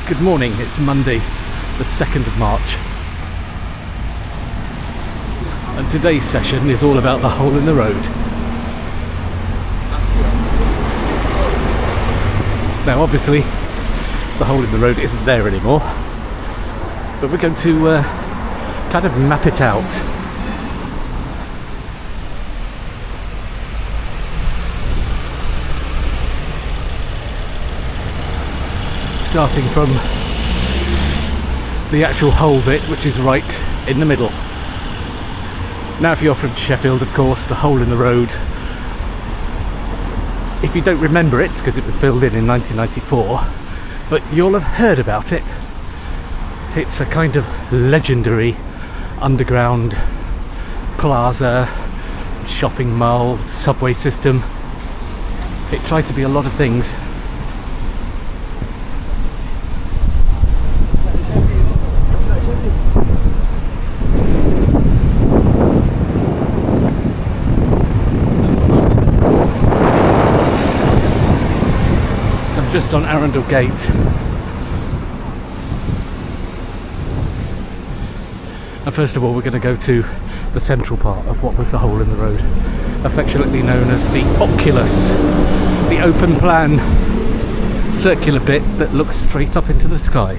Good morning, it's Monday the 2nd of March and today's session is all about the hole in the road. Now obviously the hole in the road isn't there anymore, but we're going to kind of map it out. Starting from the actual hole bit, which is right in the middle. Now if you're from Sheffield, of course, the hole in the road, if you don't remember it because it was filled in 1994, but you'll have heard about it. It's a kind of legendary underground plaza, shopping mall, subway system. It tried to be a lot of things. Just on Arundel Gate. And first of all we're going to go to the central part of what was the hole in the road, affectionately known as the Oculus, the open plan circular bit that looks straight up into the sky.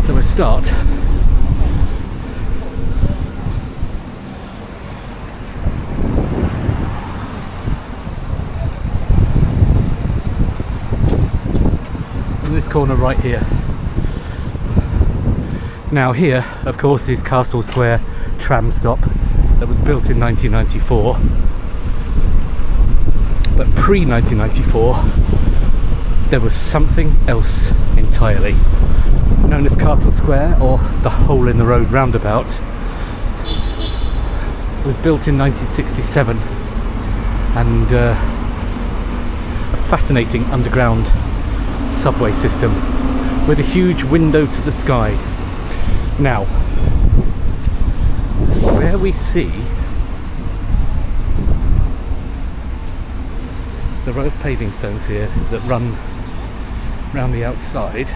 So we'll start this corner right here. Now here of course is Castle Square tram stop that was built in 1994, but pre-1994 there was something else entirely, known as Castle Square, or the hole in the road roundabout. It was built in 1967 and a fascinating underground subway system with a huge window to the sky. Now, where we see the row of paving stones here that run round the outside,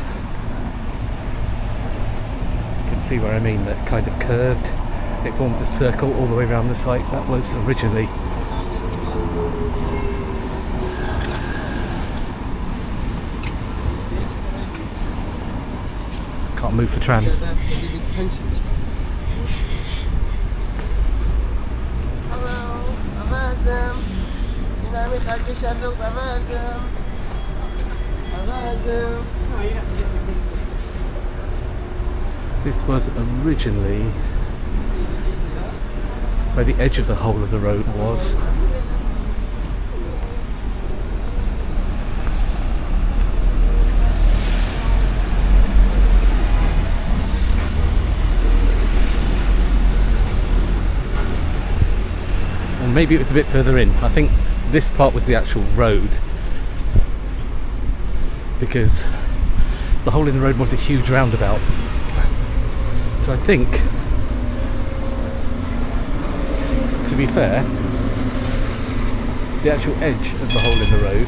you can see where I mean, that kind of curved, it forms a circle all the way around the site. That was originally move for trams. Hello, This was originally where the edge of the hole of the road was. Maybe it was a bit further in. I think this part was the actual road, because the hole in the road was a huge roundabout. So I think, to be fair, the actual edge of the hole in the road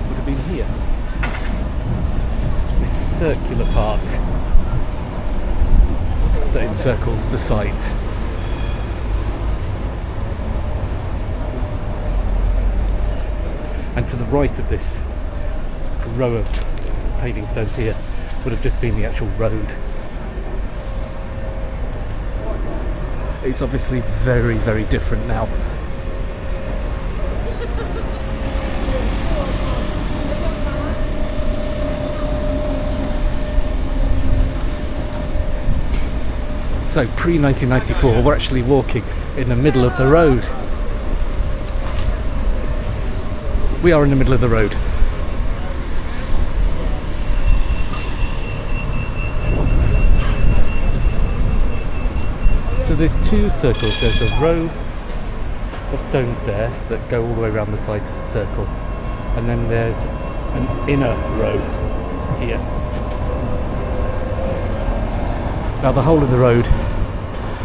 would have been here. This circular part that encircles the site. And to the right of this row of paving stones here would have just been the actual road. It's obviously very, very different now. So pre-1994 we're actually walking in the middle of the road. We are in the middle of the road. So there's two circles. There's a row of stones there that go all the way around the sides of the circle, and then there's an inner row here. Now the hole in the road,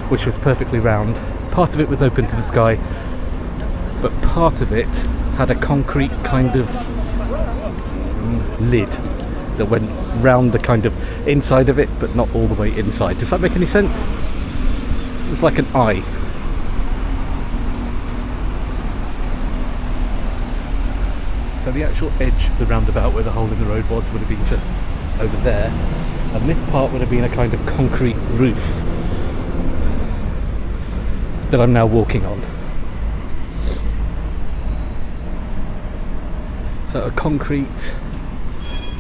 which was perfectly round, part of it was open to the sky, but part of it had a concrete kind of lid that went round the kind of inside of it, but not all the way inside. Does that make any sense? It was like an eye. So the actual edge of the roundabout where the hole in the road was would have been just over there, and this part would have been a kind of concrete roof that I'm now walking on. So a concrete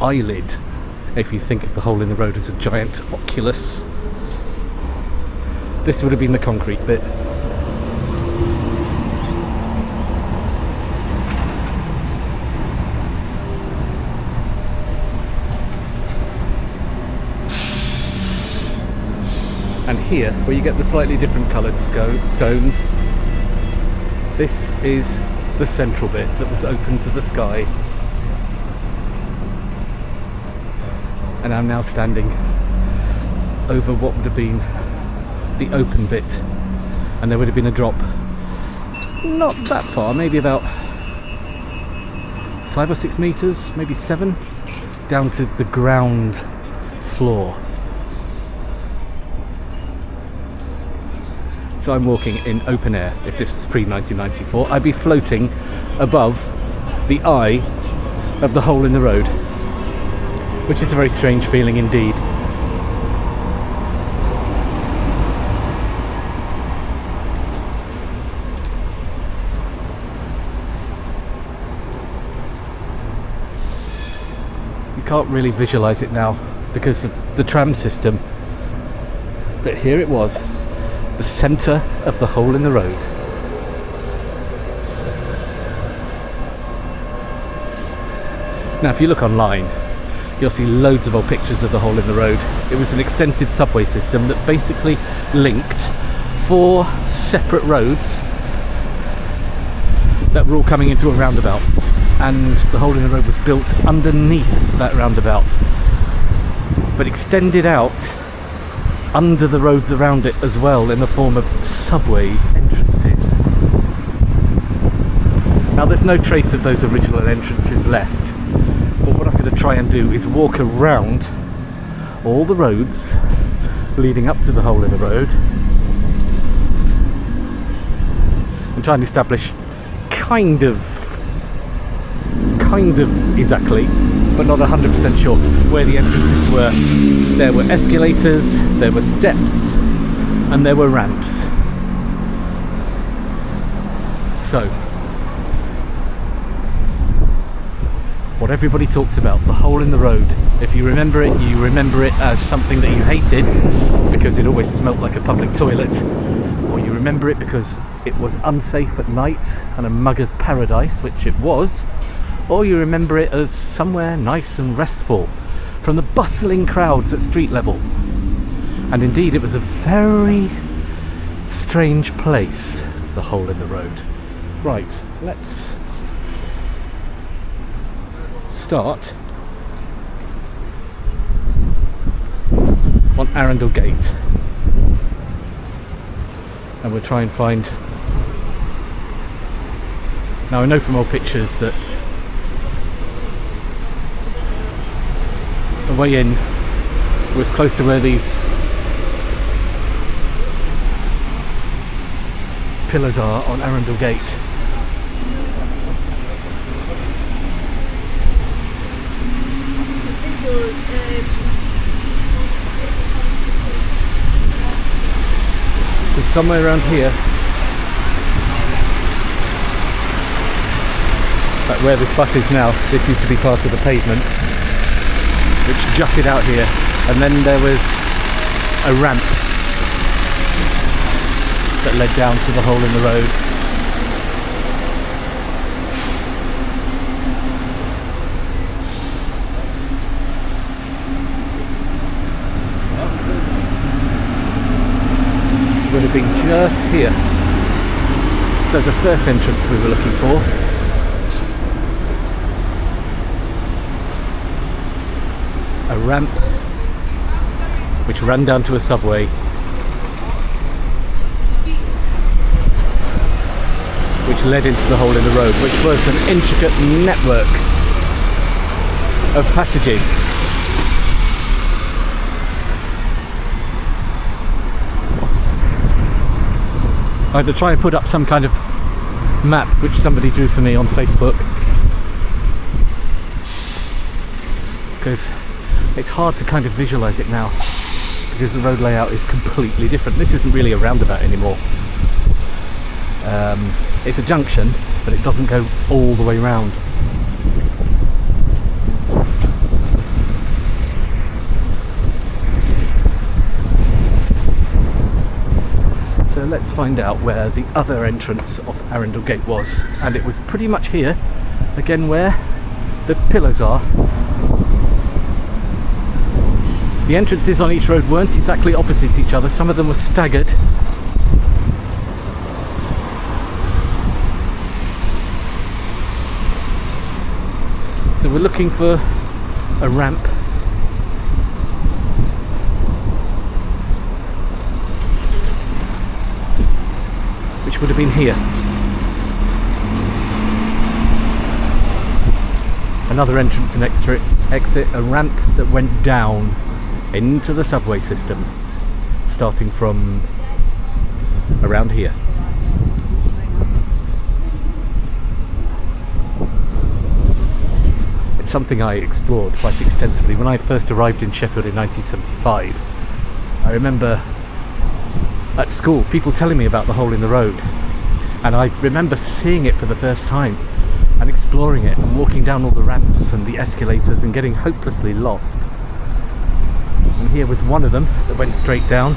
eyelid, if you think of the hole in the road as a giant Oculus. This would have been the concrete bit. And here, where you get the slightly different coloured stones, this is the central bit that was open to the sky. And I'm now standing over what would have been the open bit, and there would have been a drop not that far, maybe about 5 or 6 meters, maybe 7, down to the ground floor. So I'm walking in open air. If this was pre-1994, I'd be floating above the eye of the hole in the road, which is a very strange feeling indeed. You can't really visualize it now because of the tram system, but here it was, the centre of the hole in the road. Now if you look online, you'll see loads of old pictures of the hole in the road. It was an extensive subway system that basically linked 4 separate roads that were all coming into a roundabout, and the hole in the road was built underneath that roundabout, but extended out under the roads around it as well in the form of subway entrances. Now there's no trace of those original entrances left, but what I'm going to try and do is walk around all the roads leading up to the hole in the road and try and establish kind of exactly, but not 100% sure, where the entrances were. There were escalators, there were steps, and there were ramps. So, what everybody talks about, the hole in the road. If you remember it, you remember it as something that you hated because it always smelt like a public toilet, or you remember it because it was unsafe at night and a mugger's paradise, which it was, or you remember it as somewhere nice and restful from the bustling crowds at street level. And indeed it was a very strange place, the hole in the road. Right, let's start on Arundel Gate, and we'll try and find. Now I know from old pictures that the way in was close to where these pillars are on Arundel Gate. So somewhere around here, like where this bus is now, this used to be part of the pavement which jutted out here, and then there was a ramp that led down to the hole in the road. It would have been just here. So the first entrance we were looking for. A ramp which ran down to a subway, which led into the hole in the road, which was an intricate network of passages. I had to try and put up some kind of map which somebody drew for me on Facebook, because it's hard to kind of visualize it now because the road layout is completely different. This isn't really a roundabout anymore. It's a junction, but it doesn't go all the way round. So let's find out where the other entrance of Arundel Gate was, and it was pretty much here, again where the pillars are. The entrances on each road weren't exactly opposite each other, some of them were staggered. So we're looking for a ramp. Which would have been here. Another entrance and exit, a ramp that went down into the subway system, starting from around here. It's something I explored quite extensively. When I first arrived in Sheffield in 1975, I remember at school people telling me about the hole in the road, and I remember seeing it for the first time and exploring it and walking down all the ramps and the escalators and getting hopelessly lost. And here was one of them that went straight down.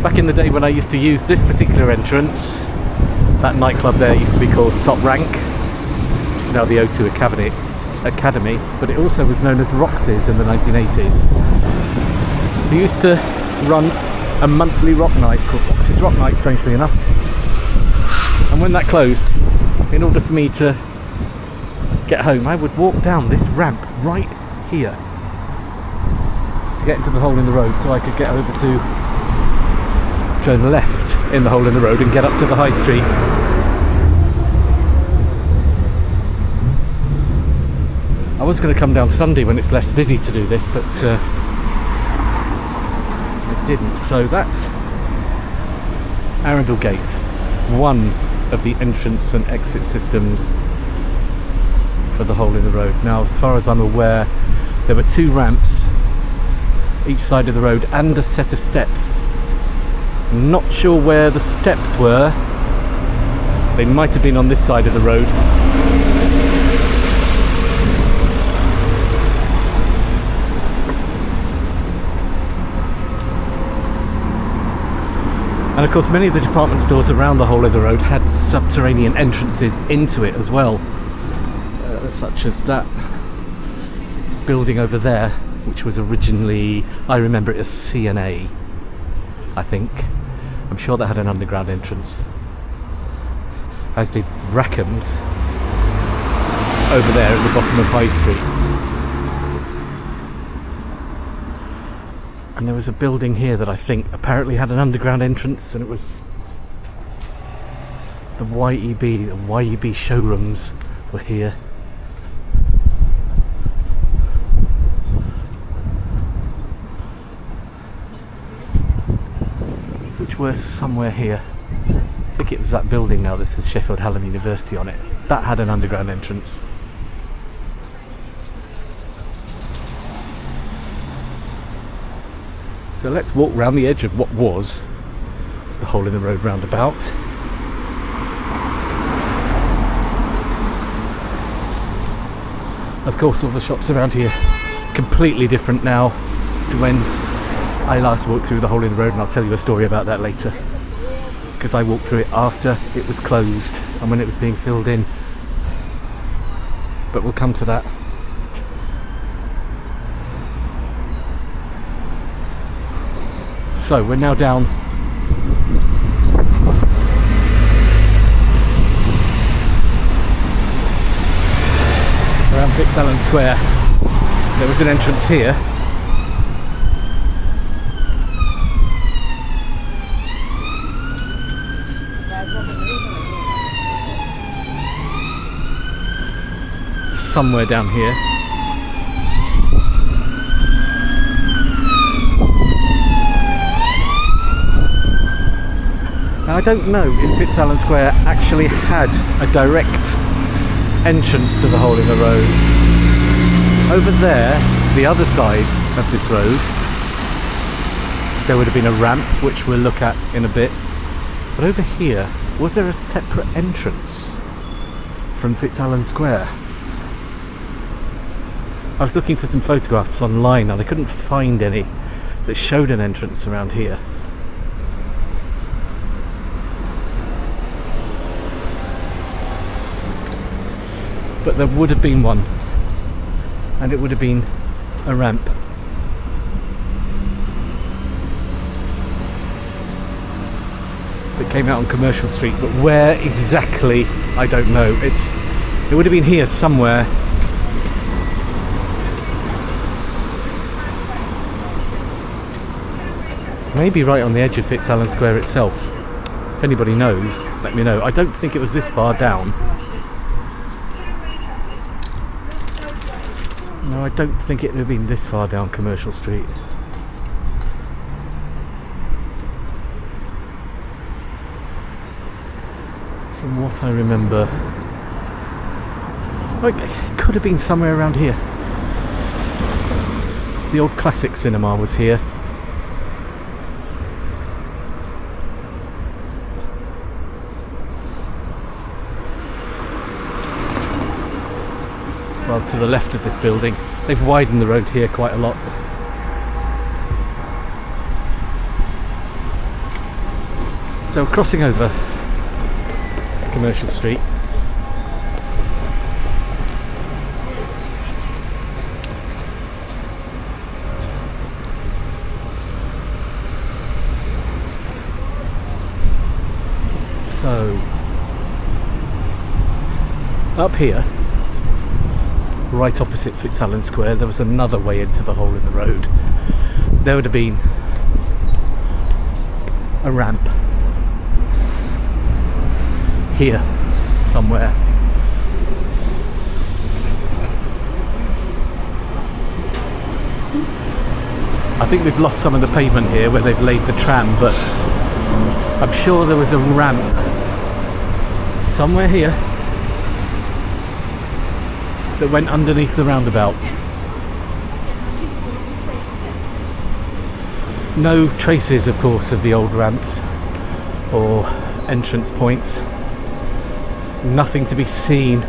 Back in the day when I used to use this particular entrance, that nightclub there used to be called Top Rank. It's now the O2 Academy, but it also was known as Roxy's in the 1980s. They used to run a monthly rock night called Roxy's Rock Night, strangely enough. And when that closed, in order for me to get home, I would walk down this ramp right here to get into the hole in the road, so I could get over to turn left in the hole in the road and get up to the high street. I was going to come down Sunday when it's less busy to do this, but I didn't. So that's Arundel Gate, one of the entrance and exit systems for the hole in the road. Now, as far as I'm aware, there were two ramps each side of the road and a set of steps. I'm not sure where the steps were. They might have been on this side of the road. And of course, many of the department stores around the hole of the road had subterranean entrances into it as well, such as that building over there, which was originally, I remember it as C&A, I think. I'm sure that had an underground entrance, as did Rackhams over there at the bottom of High Street. And there was a building here that I think apparently had an underground entrance, and it was the YEB showrooms were here. Which were somewhere here. I think it was that building now that says Sheffield Hallam University on it. That had an underground entrance. So let's walk round the edge of what was the hole in the road roundabout. Of course, all the shops around here completely different now to when I last walked through the hole in the road, and I'll tell you a story about that later, because I walked through it after it was closed and when it was being filled in, but we'll come to that. So we're now down around Fitzalan Square. There was an entrance here somewhere down here. Now I don't know if Fitzalan Square actually had a direct entrance to the hole in the road. Over there, the other side of this road, there would have been a ramp, which we'll look at in a bit. But over here, was there a separate entrance from Fitzalan Square? I was looking for some photographs online and I couldn't find any that showed an entrance around here. But there would have been one, and it would have been a ramp. That came out on Commercial Street, but where exactly, I don't know. It would have been here somewhere. Maybe right on the edge of Fitzalan Square itself. If anybody knows, let me know. I don't think it was this far down. No, I don't think it would have been this far down Commercial Street. From what I remember, it could have been somewhere around here. The old classic cinema was here. Well, to the left of this building. They've widened the road here quite a lot. So crossing over Commercial Street. So up here, right opposite Fitzalan Square, there was another way into the hole in the road. There would have been a ramp here somewhere. I think we've lost some of the pavement here where they've laid the tram, but I'm sure there was a ramp somewhere here that went underneath the roundabout. No traces, of course, of the old ramps or entrance points. Nothing to be seen.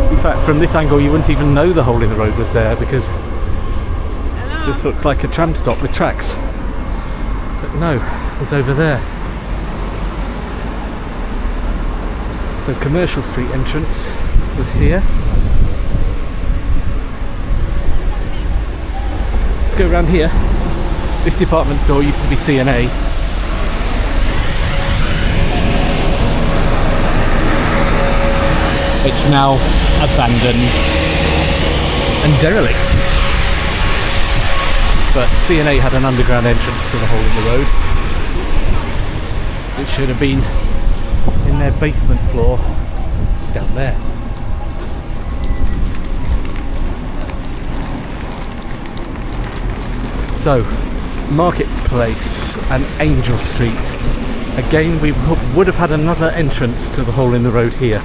In fact, from this angle you wouldn't even know the hole in the road was there, because this looks like a tram stop with tracks. But no, it's over there. So Commercial Street entrance was here. Let's go around here. This department store used to be C&A. It's now abandoned and derelict. But C&A had an underground entrance to the hole in the road. It should have been in their basement floor down there. So, Marketplace and Angel Street. Again, we would have had another entrance to the hole in the road here.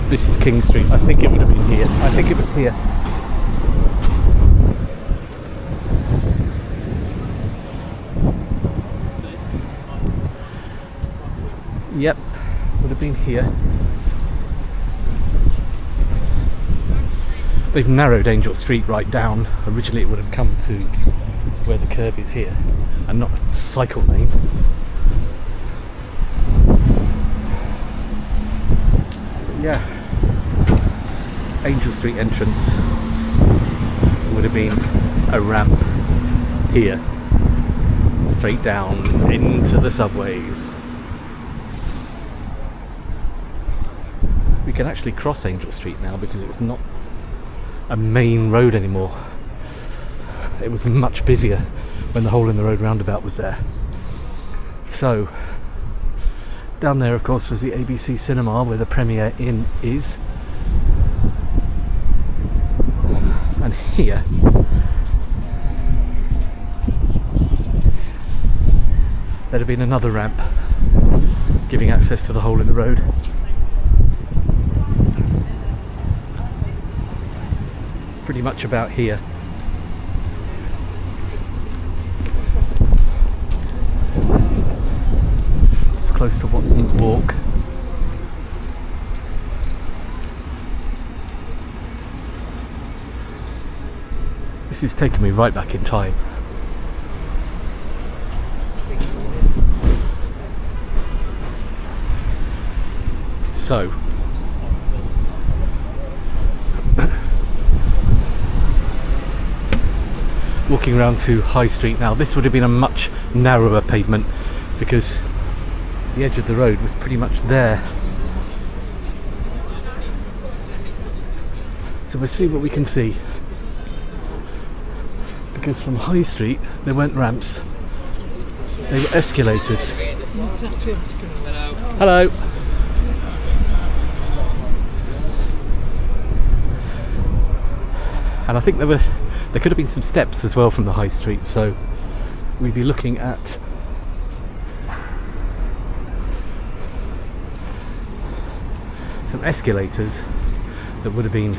This is King Street. I think it would have been here. I think it was here. Yep, would have been here. They've narrowed Angel Street right down. Originally it would have come to where the curb is here and not a cycle lane. But yeah, Angel Street entrance would have been a ramp here, straight down into the subways. We can actually cross Angel Street now because it's not a main road anymore. It was much busier when the hole in the road roundabout was there. So down there, of course, was the ABC Cinema where the Premier Inn is. And here there'd have been another ramp giving access to the hole in the road. Pretty much about here. It's close to Watson's Walk. This is taking me right back in time. So walking around to High Street now, this would have been a much narrower pavement because the edge of the road was pretty much there. So we'll see what we can see, because from High Street there weren't ramps, they were escalators. Hello. And I think there could have been some steps as well from the High Street, so we'd be looking at some escalators that would have been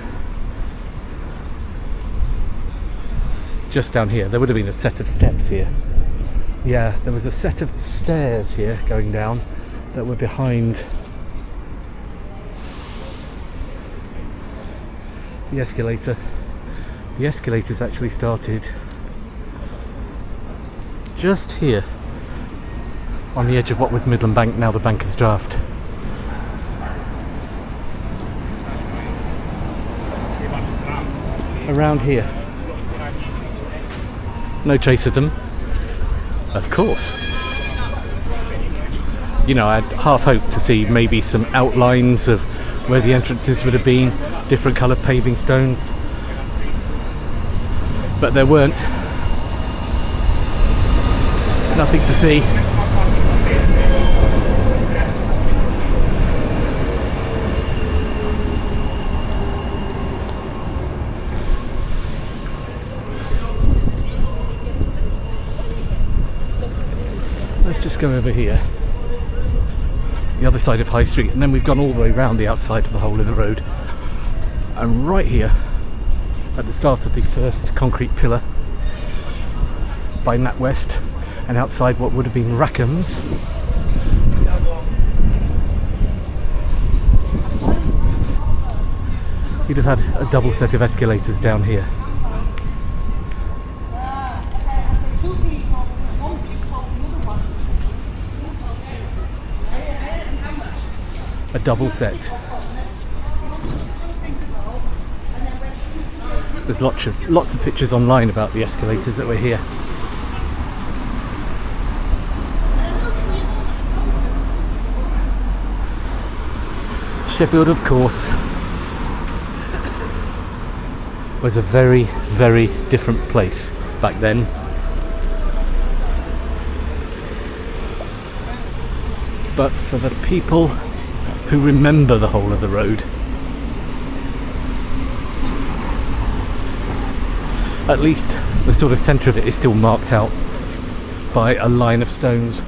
just down here. There would have been a set of steps here. Yeah, there was a set of stairs here going down that were behind the escalator. The escalators actually started just here on the edge of what was Midland Bank, now the Banker's Draft. Around here. No trace of them. Of course. You know, I had half hoped to see maybe some outlines of where the entrances would have been, different coloured paving stones. But there weren't. Nothing to see. Let's just go over here, the other side of High Street, and then we've gone all the way around the outside of the hole in the road. And right here, at the start of the first concrete pillar by NatWest, and outside what would have been Rackhams, you'd have had a double set of escalators down here. A double set. There's lots of pictures online about the escalators that were here. Sheffield, of course, was a very, very different place back then. But for the people who remember the whole of the road, at least the sort of centre of it is still marked out by a line of stones.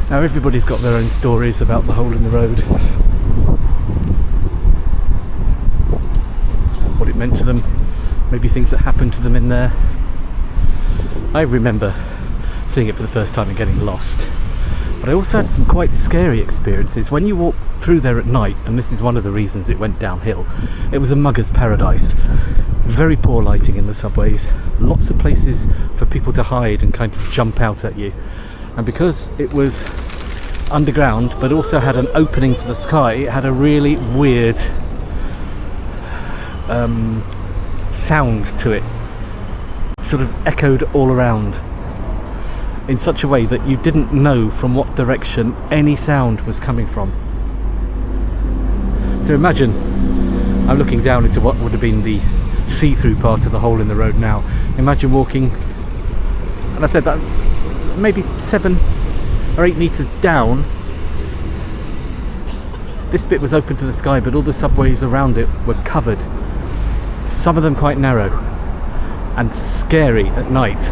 Now everybody's got their own stories about the hole in the road, what it meant to them, maybe things that happened to them in there. I remember seeing it for the first time and getting lost. But I also had some quite scary experiences. When you walk through there at night, and this is one of the reasons it went downhill, it was a mugger's paradise. Very poor lighting in the subways, lots of places for people to hide and kind of jump out at you. And because it was underground but also had an opening to the sky, it had a really weird sound to it. Sort of echoed all around, in such a way that you didn't know from what direction any sound was coming from. So imagine I'm looking down into what would have been the see-through part of the hole in the road now. Imagine walking, and I said that's maybe 7 or 8 metres down. This bit was open to the sky, but all the subways around it were covered. Some of them quite narrow and scary at night.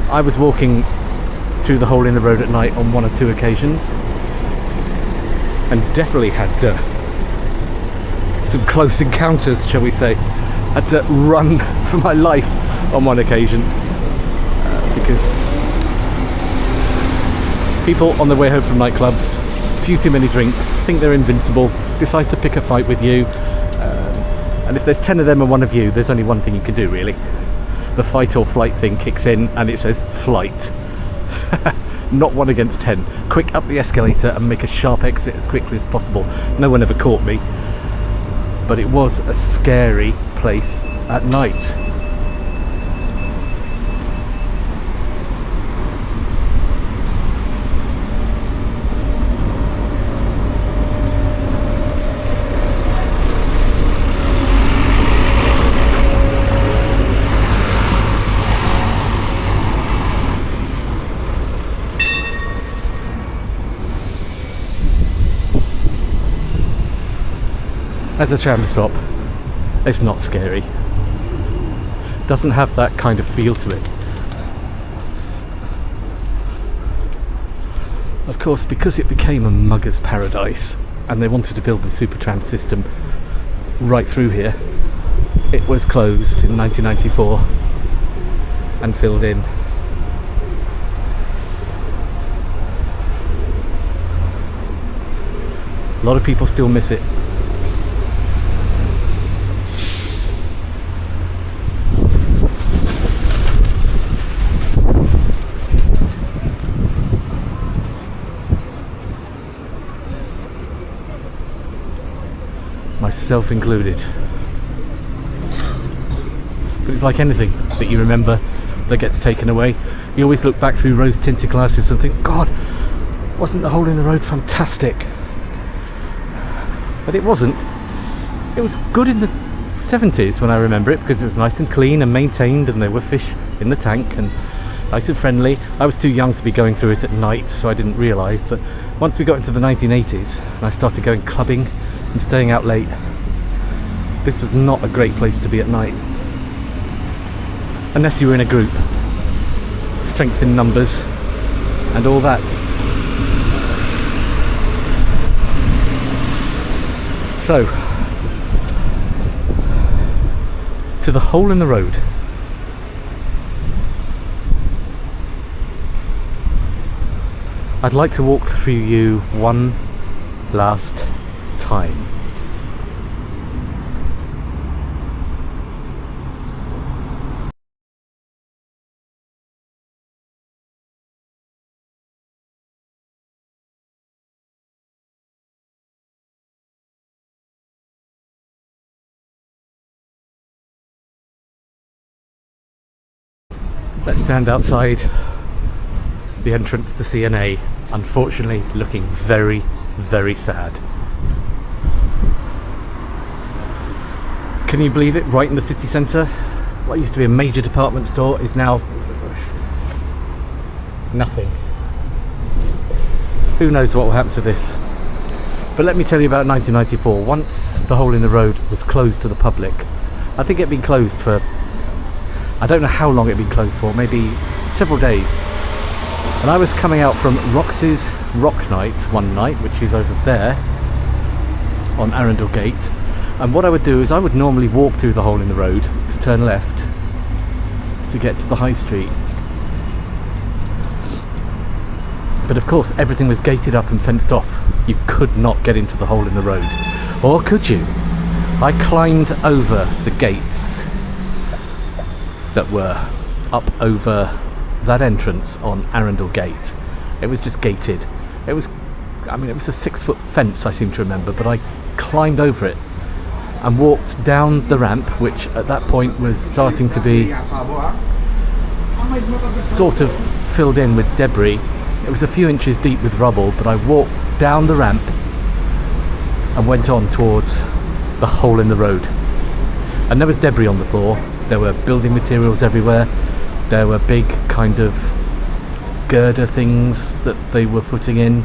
I was walking through the hole in the road at night on 1 or 2 occasions, and definitely had some close encounters, shall we say. Had to run for my life on 1 occasion because people on their way home from nightclubs, a few too many drinks, think they're invincible, decide to pick a fight with you, and if there's 10 of them and 1 of you, there's only one thing you can do, really. The fight or flight thing kicks in and it says flight. Not 1 against 10. Quick up the escalator and make a sharp exit as quickly as possible. No one ever caught me, but it was a scary place at night. As a tram stop, it's not scary. Doesn't have that kind of feel to it. Of course, because it became a mugger's paradise and they wanted to build the super tram system right through here, it was closed in 1994 and filled in. A lot of people still miss it. Myself included. But it's like anything that you remember that gets taken away. You always look back through rose-tinted glasses and think, God, wasn't the hole in the road fantastic? But it wasn't. It was good in the 70s when I remember it, because it was nice and clean and maintained, and there were fish in the tank and nice and friendly. I was too young to be going through it at night, so I didn't realise, but once we got into the 1980s and I started going clubbing and staying out late, this was not a great place to be at night. Unless you were in a group. Strength in numbers and all that. So, to the hole in the road. I'd like to walk through you one last time. Let's stand outside the entrance to CNA, unfortunately looking very, very sad. Can you believe it? Right in the city centre, what used to be a major department store is now nothing. Who knows what will happen to this? But let me tell you about 1994. Once the hole in the road was closed to the public, I think it'd been closed for, I don't know how long it'd been closed for, maybe several days. And I was coming out from Roxy's Rock Night one night, which is over there on Arundel Gate. And what I would do is I would normally walk through the hole in the road to turn left to get to the high street. But of course everything was gated up and fenced off. You could not get into the hole in the road. Or could you? I climbed over the gates that were up over that entrance on Arundel Gate. It was just gated. It was a 6-foot fence, I seem to remember, but I climbed over it and walked down the ramp, which at that point was starting to be sort of filled in with debris. It was a few inches deep with rubble, but I walked down the ramp and went on towards the hole in the road. And there was debris on the floor, there were building materials everywhere, there were big kind of girder things that they were putting in,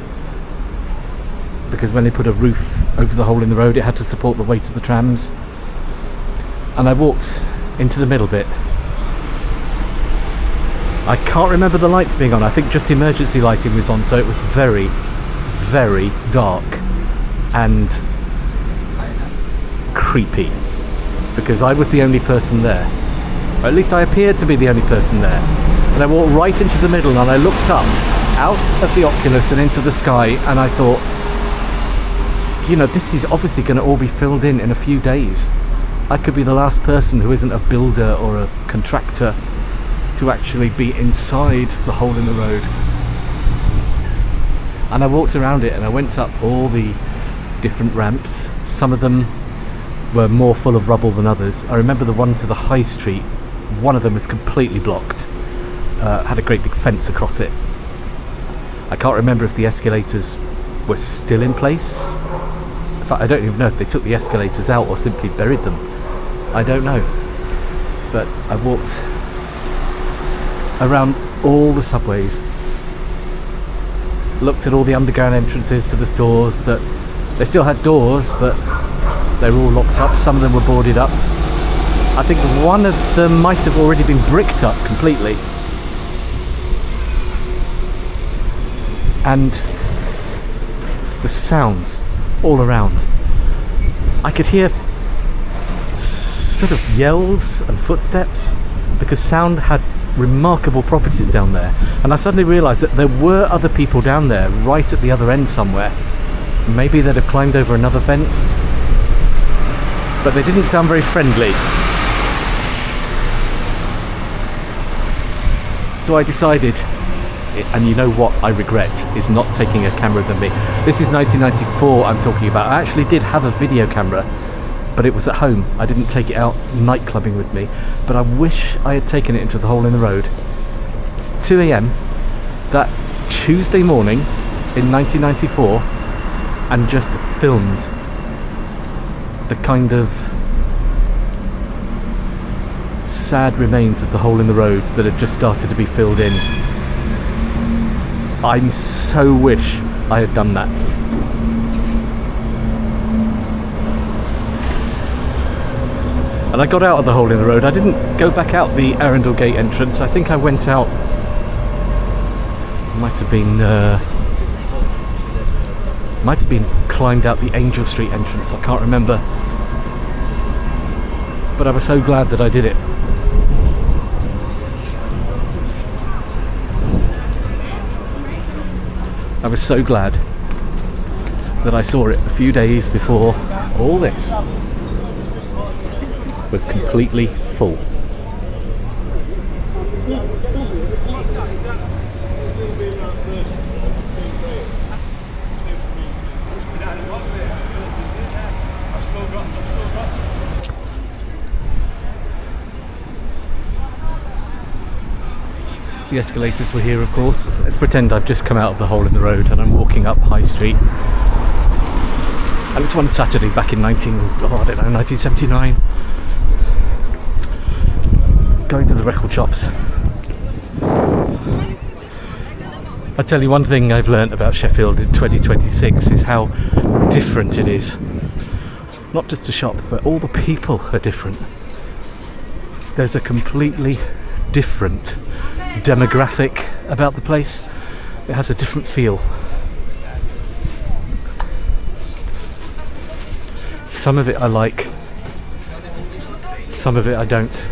because when they put a roof over the hole in the road it had to support the weight of the trams. And I walked into the middle bit. I can't remember the lights being on, I think just emergency lighting was on, so it was very, very dark and creepy, because I was the only person there, or at least I appeared to be the only person there. And I walked right into the middle and I looked up out of the Oculus and into the sky, and I thought, you know, this is obviously going to all be filled in a few days. I could be the last person who isn't a builder or a contractor to actually be inside the hole in the road. And I walked around it and I went up all the different ramps. Some of them were more full of rubble than others. I remember the one to the high street, one of them was completely blocked, had a great big fence across it. I can't remember if the escalators were still in place. In fact, I don't even know if they took the escalators out or simply buried them. I don't know. But I walked around all the subways, looked at all the underground entrances to the stores, that they still had doors but they were all locked up. Some of them were boarded up. I think one of them might have already been bricked up completely. And the sounds all around, I could hear sort of yells and footsteps, because sound had remarkable properties down there. And I suddenly realised that there were other people down there right at the other end somewhere. Maybe they'd have climbed over another fence, but they didn't sound very friendly. So I decided, and you know what I regret, is not taking a camera with me. This is 1994 I'm talking about. I actually did have a video camera, but it was at home. I didn't take it out night clubbing with me, but I wish I had taken it into the hole in the road. 2 a.m. that Tuesday morning in 1994, and just filmed the kind of sad remains of the hole in the road that had just started to be filled in. I so wish I had done that. And I got out of the hole in the road. I didn't go back out the Arundel Gate entrance. I think I went out, might have been climbed out the Angel Street entrance. I can't remember. But I was so glad that I did it. I was so glad that I saw it a few days before all this was completely full. The escalators were here, of course. Let's pretend I've just come out of the hole in the road and I'm walking up High Street. And it's one Saturday back in 1979. Going to the record shops. I tell you one thing I've learnt about Sheffield in 2026 is how different it is. Not just the shops, but all the people are different. There's a completely different demographic about the place. It has a different feel. Some of it I like, some of it I don't.